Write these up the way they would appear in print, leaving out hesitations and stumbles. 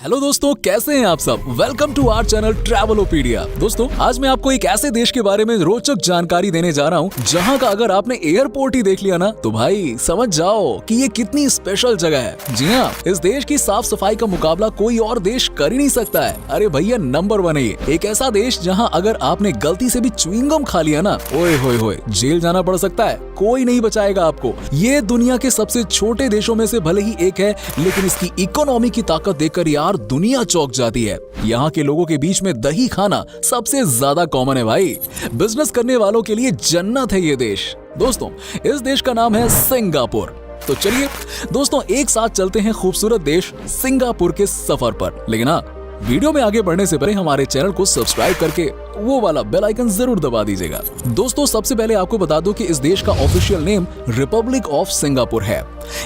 Hello दोस्तों, कैसे हैं आप सब। Welcome to our channel Travelopedia. दोस्तों, आज मैं आपको एक ऐसे देश के बारे में रोचक जानकारी देने जा रहा हूं जहां का अगर आपने एयरपोर्ट ही देख लिया ना तो भाई समझ जाओ कि ये कितनी स्पेशल जगह है। जी हाँ, इस देश की साफ सफाई का मुकाबला कोई और देश कर ही नहीं सकता है। अरे भैया, नंबर 1 है ये। एक ऐसा देश जहाँ अगर आपने गलती से भी च्युइंगम खा लिया ना, ओए होए होए, जेल जाना पड़ सकता है। कोई नहीं बचाएगा आपको। ये दुनिया के सबसे छोटे देशों में से भले ही एक है, लेकिन इसकी इकोनॉमी की ताकत देखकर यार दुनिया चौंक जाती है। यहाँ के लोगों के बीच में दही खाना सबसे ज्यादा कॉमन है भाई। बिजनेस करने वालों के लिए जन्नत है ये देश। दोस्तों, इस देश का नाम है सिंगापुर। तो चलिए दोस्तों, एक साथ चलते हैं खूबसूरत देश सिंगापुर के सफर पर। लेकिन हाँ, वीडियो में आगे बढ़ने से पहले हमारे चैनल को सब्सक्राइब करके वो वाला बेल आइकन जरूर दबा दीजिएगा। दोस्तों, सबसे पहले आपको बता दूं कि इस देश का official name Republic of Singapore है।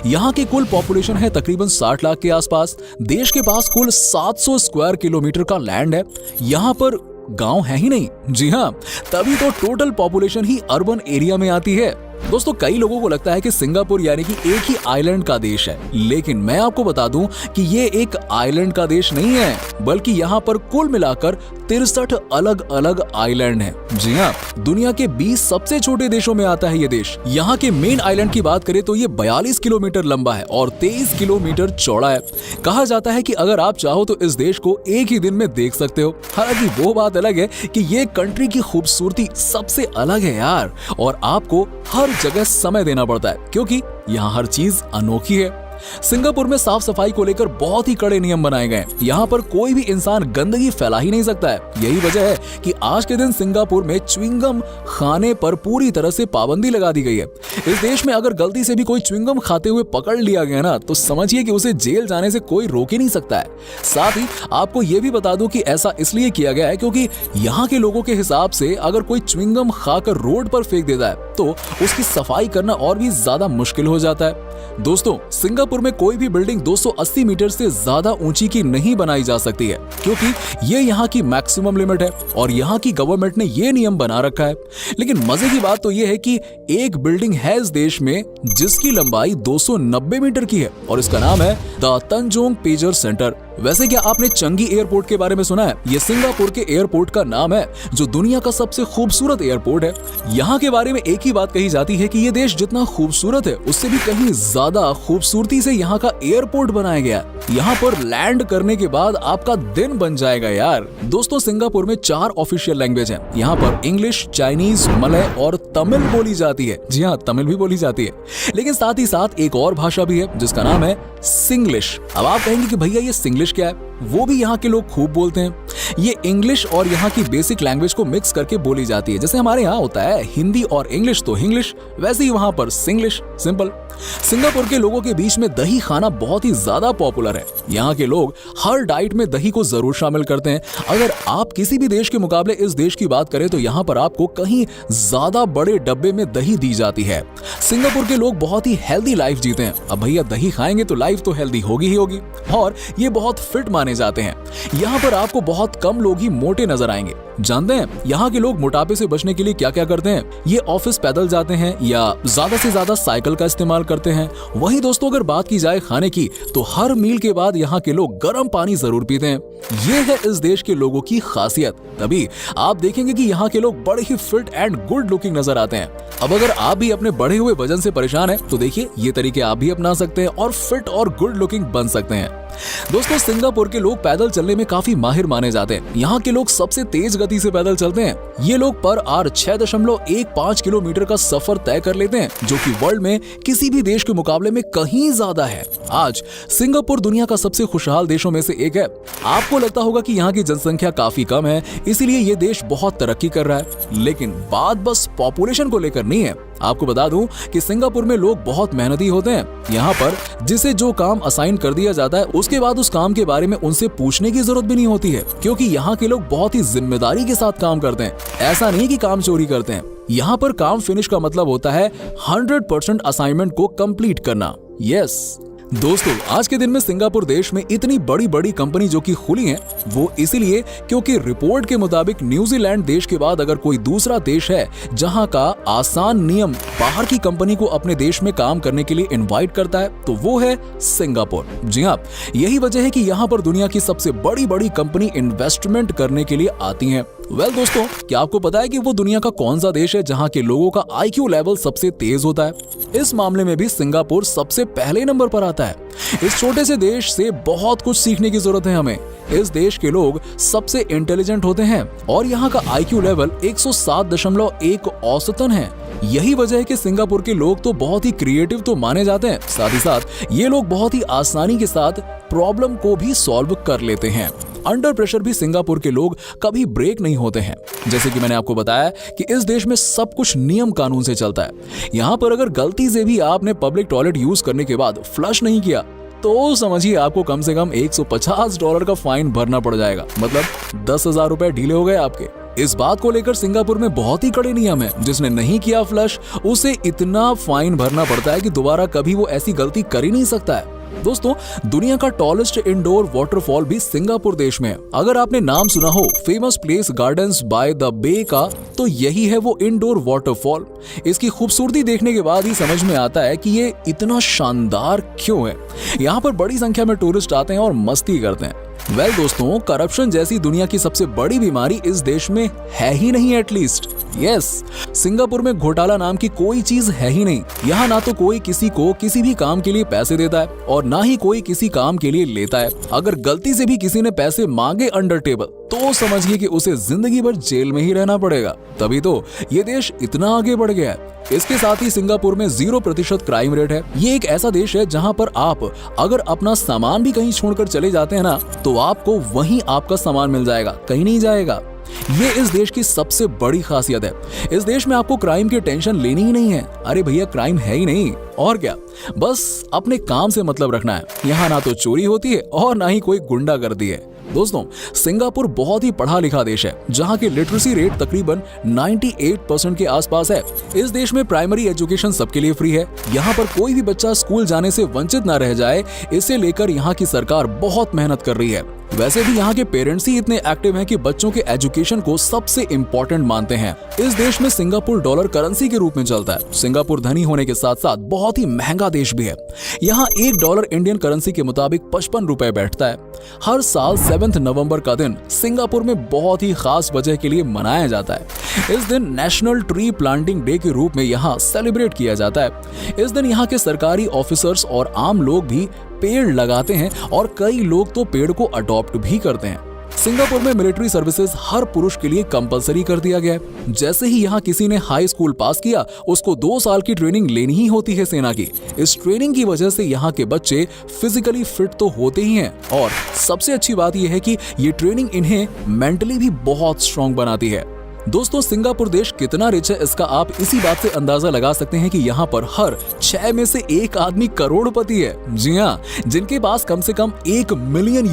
यहाँ की कुल पॉपुलेशन है तकरीबन 60 लाख के आसपास। देश के पास कुल 700 स्क्वायर किलोमीटर का लैंड है। यहाँ पर गांव है ही नहीं। जी हाँ, तभी तो टोटल पॉपुलेशन ही अर्बन एरिया में आती है। दोस्तों, कई लोगों को लगता है कि सिंगापुर यानी कि एक ही आइलैंड का देश है, लेकिन मैं आपको बता दूं कि ये एक आइलैंड का देश नहीं है, बल्कि यहाँ पर कुल मिलाकर 63 अलग अलग आइलैंड हैं। जी हाँ, दुनिया के 20 सबसे छोटे देशों में आता है ये देश। यहाँ के मेन आइलैंड की बात करें तो ये 42 किलोमीटर लंबा है और 23 किलोमीटर चौड़ा है। कहा जाता है कि अगर आप चाहो तो इस देश को एक ही दिन में देख सकते हो। हालांकि वो बात अलग है कि ये कंट्री की खूबसूरती सबसे अलग है यार, और आपको हर जगह समय देना पड़ता है क्योंकि यहाँ हर चीज अनोखी है। सिंगापुर में साफ सफाई को लेकर बहुत ही कड़े नियम बनाए गए हैं। यहाँ पर कोई भी इंसान गंदगी फैला ही नहीं सकता है। यही वजह है कि आज के दिन सिंगापुर में च्युइंगम खाने पर पूरी तरह से पाबंदी लगा दी गई है। इस देश में अगर गलती से भी कोई च्युइंगम खाते हुए पकड़ लिया गया ना, तो समझिए कि उसे जेल जाने से कोई रोक ही नहीं सकता है। साथ ही आपको ये भी बता दूं कि ऐसा इसलिए किया गया है क्योंकि यहाँ के लोगों के हिसाब से अगर कोई च्युइंगम खाकर रोड पर फेंक देता है तो उसकी सफाई करना और भी ज्यादा मुश्किल हो जाता है। दोस्तों, सिंगापुर में कोई भी बिल्डिंग 280 मीटर से ज्यादा ऊंची की नहीं बनाई जा सकती है क्योंकि ये यहाँ की मैक्सिमम लिमिट है और यहाँ की गवर्नमेंट ने ये नियम बना रखा है। लेकिन मजे की बात तो ये है कि एक बिल्डिंग है इस देश में जिसकी लंबाई 290 मीटर की है और इसका नाम है द तंजोंग पेजर सेंटर। वैसे क्या आपने चंगी एयरपोर्ट के बारे में सुना है? ये सिंगापुर के एयरपोर्ट का नाम है जो दुनिया का सबसे खूबसूरत एयरपोर्ट है। यहाँ के बारे में एक ही बात कही जाती है कि ये देश जितना खूबसूरत है उससे भी कहीं ज्यादा खूबसूरती से यहाँ का एयरपोर्ट बनाया गया। यहाँ पर लैंड करने के बाद आपका दिन बन जाएगा यार। दोस्तों, सिंगापुर में 4 ऑफिशियल लैंग्वेज हैं। यहाँ पर इंग्लिश, चाइनीज, मलय और तमिल बोली जाती है। जी हाँ, तमिल भी बोली जाती है। लेकिन साथ ही साथ एक और भाषा भी है जिसका नाम है सिंग्लिश। अब आप कहेंगे कि भैया ये सिंग्लिश क्या है? वो भी यहाँ के लोग खूब बोलते हैं। ये इंग्लिश और यहाँ की बेसिक लैंग्वेज को मिक्स करके बोली जाती है। जैसे हमारे यहाँ होता है हिंदी और इंग्लिश तो हिंग्लिश, वैसे ही वहाँ पर सिंग्लिश। सिंपल। सिंगापुर के लोगों के बीच में दही खाना बहुत ही ज्यादा पॉपुलर है। यहाँ के लोग हर डाइट में दही को जरूर शामिल करते हैं। अगर आप किसी भी देश के मुकाबले इस देश की बात करें तो यहाँ पर आपको कहीं ज्यादा बड़े डब्बे में दही दी जाती है। सिंगापुर के लोग बहुत ही हेल्दी लाइफ जीते हैं। अब भैया दही खाएंगे तो लाइफ तो हेल्दी होगी ही होगी, और ये बहुत फिट माने जाते हैं। यहाँ पर आपको बहुत कम लोग ही मोटे नजर आएंगे। जानते हैं यहाँ के लोग मोटापे से बचने के लिए क्या क्या करते हैं? ये ऑफिस पैदल जाते हैं या ज्यादा से ज्यादा साइकिल का इस्तेमाल करते हैं। वहीं दोस्तों, अगर बात की जाए खाने की तो हर मील के बाद यहाँ के लोग गर्म पानी जरूर पीते हैं। ये है इस देश के लोगों की खासियत। तभी आप देखेंगे कि यहाँ के लोग बड़े ही फिट एंड गुड लुकिंग नजर आते हैं। अब अगर आप भी अपने बढ़े हुए वजन से परेशान हैं तो देखिए ये तरीके आप भी अपना सकते हैं और फिट और गुड लुकिंग बन सकते हैं। दोस्तों, सिंगापुर के लोग पैदल चलने में काफी माहिर माने जाते हैं। यहाँ के लोग सबसे तेज गति से पैदल चलते हैं। ये लोग पर आवर 6.15 किलोमीटर का सफर तय कर लेते हैं, जो कि वर्ल्ड में किसी भी देश के मुकाबले में कहीं ज्यादा है। आज सिंगापुर दुनिया का सबसे खुशहाल देशों में से एक है। आपको लगता होगा कि यहाँ की जनसंख्या काफी कम है, इसीलिए ये देश बहुत तरक्की कर रहा है, लेकिन बात बस पॉपुलेशन को लेकर नहीं है। आपको बता दूं कि सिंगापुर में लोग बहुत मेहनती होते हैं। यहाँ पर जिसे जो काम असाइन कर दिया जाता है उसके बाद उस काम के बारे में उनसे पूछने की जरूरत भी नहीं होती है, क्योंकि यहाँ के लोग बहुत ही जिम्मेदारी के साथ काम करते हैं। ऐसा नहीं कि काम चोरी करते हैं। यहाँ पर काम फिनिश का मतलब होता है 100% असाइनमेंट को कंप्लीट करना। यस, दोस्तों आज के दिन में सिंगापुर देश में इतनी बड़ी बड़ी कंपनी जो कि खुली हैं, वो इसीलिए क्योंकि रिपोर्ट के मुताबिक न्यूजीलैंड देश के बाद अगर कोई दूसरा देश है जहां का आसान नियम बाहर की कंपनी को अपने देश में काम करने के लिए इनवाइट करता है तो वो है सिंगापुर। जी हाँ, यही वजह है कि यहाँ पर दुनिया की सबसे बड़ी बड़ी कंपनी इन्वेस्टमेंट करने के लिए आती हैं। दोस्तों, क्या आपको पता है कि वो दुनिया का कौन सा देश है जहाँ के लोगों का IQ लेवल सबसे तेज होता है? इस मामले में भी सिंगापुर सबसे पहले नंबर पर आता है। इस छोटे से देश से बहुत कुछ सीखने की जरूरत है हमें। इस देश के लोग सबसे इंटेलिजेंट होते हैं और यहाँ का IQ लेवल 107.1 औसतन है। यही वजह है कि सिंगापुर के लोग तो बहुत ही क्रिएटिव तो माने जाते हैं, साथ ही साथ ये लोग बहुत ही आसानी के साथ प्रॉब्लम को भी सॉल्व कर लेते हैं। अंडर प्रेशर भी सिंगापुर के लोग कभी ब्रेक नहीं होते हैं। जैसे कि मैंने आपको बताया कि इस देश में सब कुछ नियम कानून से चलता है। यहाँ पर अगर गलती से भी आपने पब्लिक टॉयलेट यूज करने के बाद फ्लश नहीं किया तो समझिए आपको कम से कम $150 का फाइन भरना पड़ जाएगा, मतलब 10,000 रुपए ढीले हो गए आपके। इस बात को लेकर सिंगापुर में बहुत ही कड़े नियम है। जिसने नहीं किया फ्लश उसे इतना फाइन भरना पड़ता है कि दोबारा कभी वो ऐसी गलती कर ही नहीं सकता है। दोस्तों, दुनिया का टॉलेस्ट इंडोर वाटरफॉल भी सिंगापुर देश में है। अगर आपने नाम सुना हो famous place Gardens by the Bay का, तो यही है वो इंडोर वाटरफॉल। इसकी खूबसूरती देखने के बाद ही समझ में आता है कि ये इतना शानदार क्यों है। यहाँ पर बड़ी संख्या में टूरिस्ट आते हैं और मस्ती करते हैं। दोस्तों, करप्शन जैसी दुनिया की सबसे बड़ी बीमारी इस देश में है ही नहीं, एटलीस्ट। यस, सिंगापुर में घोटाला नाम की कोई चीज है ही नहीं। यहाँ ना तो कोई किसी को किसी भी काम के लिए पैसे देता है और ना ही कोई किसी काम के लिए लेता है। अगर गलती से भी किसी ने पैसे मांगे अंडर टेबल तो समझिए कि उसे जिंदगी भर जेल में ही रहना पड़ेगा। तभी तो ये देश इतना आगे बढ़ गया है। इसके साथ ही सिंगापुर में 0% क्राइम रेट है। ये एक ऐसा देश है जहां पर आप अगर अपना सामान भी कहीं छोड़कर चले जाते हैं ना, तो आपको वहीं आपका सामान मिल जाएगा, कहीं नहीं जाएगा। ये इस देश की सबसे बड़ी खासियत है। इस देश में आपको क्राइम की टेंशन लेनी ही नहीं है। अरे भैया, क्राइम है ही नहीं, और क्या, बस अपने काम से मतलब रखना है। यहाँ ना तो चोरी होती है और ना ही कोई गुंडागर्दी है। दोस्तों, सिंगापुर बहुत ही पढ़ा लिखा देश है जहाँ की लिटरेसी रेट तकरीबन 98% के आसपास है। इस देश में प्राइमरी एजुकेशन सबके लिए फ्री है। यहाँ पर कोई भी बच्चा स्कूल जाने से वंचित न रह जाए, इसे लेकर यहाँ की सरकार बहुत मेहनत कर रही है। वैसे भी यहाँ के पेरेंट्स ही इतने एक्टिव हैं कि बच्चों के एजुकेशन को सबसे इम्पोर्टेंट मानते हैं। इस देश में सिंगापुर डॉलर करेंसी के रूप में चलता है। सिंगापुर धनी होने के साथ साथ बहुत ही महंगा देश भी है। यहाँ $1 इंडियन करेंसी के मुताबिक 55 रुपए बैठता है। हर साल 7 नवंबर का दिन सिंगापुर में बहुत ही खास वजह के लिए मनाया जाता है। इस दिन नेशनल ट्री प्लांटिंग डे के रूप में यहाँ सेलिब्रेट किया जाता है। इस दिन यहाँ के सरकारी ऑफिसर्स और आम लोग भी पेड़ लगाते हैं और कई लोग तो पेड़ को अडॉप्ट भी करते हैं। सिंगापुर में मिलिट्री सर्विसेज हर पुरुष के लिए कंपलसरी कर दिया गया है। जैसे ही यहाँ किसी ने हाई स्कूल पास किया, उसको 2 साल की ट्रेनिंग लेनी ही होती है सेना की। इस ट्रेनिंग की वजह से यहाँ के बच्चे फिजिकली फिट तो होते ही हैं, और सबसे अच्छी बात यह है कि ये ट्रेनिंग इन्हें मेंटली भी बहुत स्ट्रांग बनाती है। दोस्तों, सिंगापुर देश कितना रिच है इसका आप इसी बात से अंदाजा लगा सकते हैं कि यहाँ पर हर 6 में से 1 आदमी करोड़पति है। जी हाँ, जिनके पास कम से कम $1 मिलियन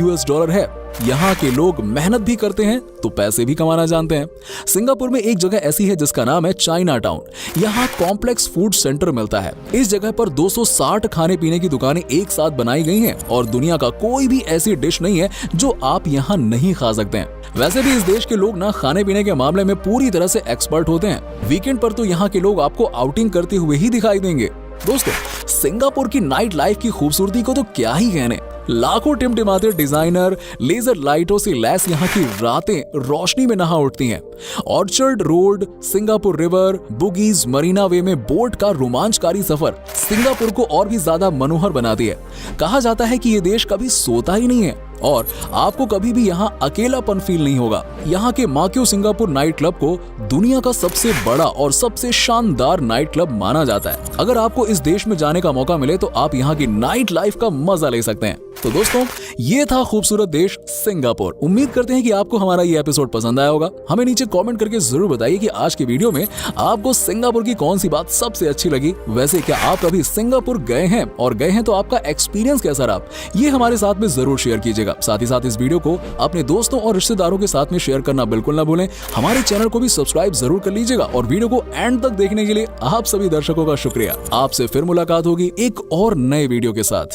है। यहाँ के लोग मेहनत भी करते हैं तो पैसे भी कमाना जानते हैं। सिंगापुर में एक जगह ऐसी है जिसका नाम है चाइना टाउन। यहाँ कॉम्प्लेक्स फूड सेंटर मिलता है। इस जगह पर 260 खाने पीने की दुकानें एक साथ बनाई गई हैं और दुनिया का कोई भी ऐसी डिश नहीं है जो आप यहाँ नहीं खा सकते हैं। वैसे भी इस देश के लोग ना खाने पीने के मामले में पूरी तरह से एक्सपर्ट होते हैं। वीकेंड पर तो यहाँ के लोग आपको आउटिंग करते हुए ही दिखाई देंगे। दोस्तों, सिंगापुर की नाइट लाइफ की खूबसूरती को तो क्या ही कहने। लाखों टिमटिमाते डिजाइनर लेजर लाइटों से लैस यहाँ की रातें रोशनी में नहा उठती हैं। Orchard Road, Singapore River, Bugis, Marina Way में बोट का रोमांचकारी सफर सिंगापुर को और भी ज्यादा मनोहर बनाती है। कहा जाता है कि ये देश कभी सोता ही नहीं है और आपको कभी भी यहाँ अकेलापन फील नहीं होगा। यहाँ के माक्यो सिंगापुर नाइट क्लब को दुनिया का सबसे बड़ा और सबसे शानदार नाइट क्लब माना जाता है। अगर आपको इस देश में जाने का मौका मिले तो आप यहाँ की नाइट लाइफ का मजा ले सकते हैं। तो दोस्तों, ये था खूबसूरत देश सिंगापुर। उम्मीद करते हैं कि आपको हमारा ये एपिसोड पसंद आया होगा। हमें नीचे कमेंट करके जरूर बताइए कि आज के वीडियो में आपको सिंगापुर की कौन सी बात सबसे अच्छी लगी। वैसे क्या आप कभी सिंगापुर गए हैं, और गए हैं तो आपका एक्सपीरियंस कैसा रहा, ये हमारे साथ में जरूर शेयर कीजिएगा। साथ ही साथ इस वीडियो को अपने दोस्तों और रिश्तेदारों के साथ में शेयर करना बिल्कुल ना भूलें। हमारे चैनल को भी सब्सक्राइब जरूर कर लीजिएगा और वीडियो को एंड तक देखने के लिए आप सभी दर्शकों का शुक्रिया। आपसे फिर मुलाकात होगी एक और नए वीडियो के साथ।